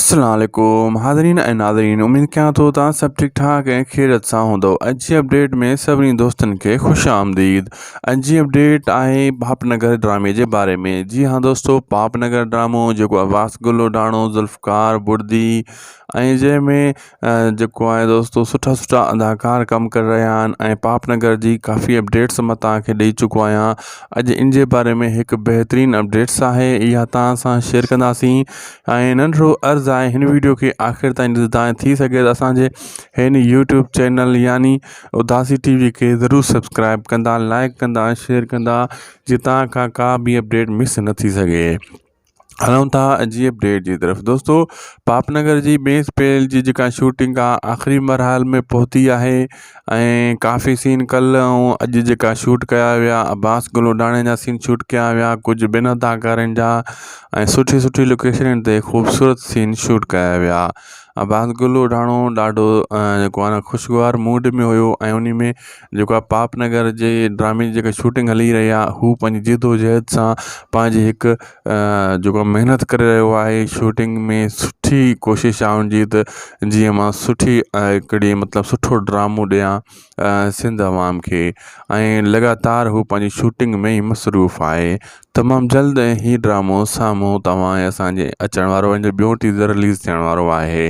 अस्सलाम वालेकुम हाज़रीन ऐं नाज़रीन, उम्मीद कयां थो तव्हां सभु ठीक ठाक ऐं खैरियत सां हूंदो। अॼु जी अपडेट में सभिनी दोस्तनि खे ख़ुशि आमदीद। अॼु जी अपडेट आहे पापनगर ड्रामे जे बारे में। जी हाँ दोस्तो, पापनगर ड्रामो जेको अब्बास गुल उडाणो, ज़ुल्फ़कार बुर्दी ऐं जंहिंमें जेको आहे दोस्तो सुठा सुठा अदाकार कमु करे रहिया आहिनि ऐं पापनगर जी काफ़ी अपडेट्स मां तव्हांखे ॾेई चुको आहियां। अॼु इन जे बारे में हिकु बहितरीनु अपडेट्स आहे, इहा तव्हां सां शेयर कंदासीं ऐं नंढिड़ो अर्ज़ु आहे हिन वीडियो खे आख़िर ताईं ॾिसंदा थी सघे त असांजे हिन यूट्यूब चैनल यानी उदासी टीवी खे ज़रूरु सब्सक्राइब कंदा, लाइक कंदा, शेयर कंदा, जीअं तव्हां खां का बि अपडेट मिस न थी सघे। हलूं था अॼु जी अपडेट जी तरफ़। दोस्तो, पापनगर जी ॿिए स्पेल जी जेका शूटिंग आहे आख़िरी मरहल में पहुती आहे ऐं काफ़ी सीन कल्ह ऐं अॼु जेका शूट कया विया, अब्बास गुल उडाणे जा सीन शूट कया विया, कुझु ॿिनि अदाकारनि जा ऐं सुठी सुठी लोकेशननि ते ख़ूबसूरत सीन शूट कया विया। अब्बास गुल उडाणो ॾाढो जेको आहे न ख़ुशगवार मूड में हुयो ऐं उन में जेको आहे पापनगर जे ड्रामे जी जेका शूटिंग हली रही आहे, हू पंहिंजी जिदोजहद सां पंहिंजी हिकु जेको महिनत करे रहियो आहे। शूटिंग में सुठी कोशिशि आहे उनजी त जीअं मां सुठी हिकिड़ी मतिलबु सुठो ड्रामो ॾियां सिंध अवाम खे, ऐं लगातार हू पंहिंजी शूटिंग में ई मसरूफ़ आहे। तमामु जल्द ही ड्रामो साम्हूं तव्हां ऐं असांजे अचण वारो, ॿियों टीज़र रिलीज़ थियण वारो आहे।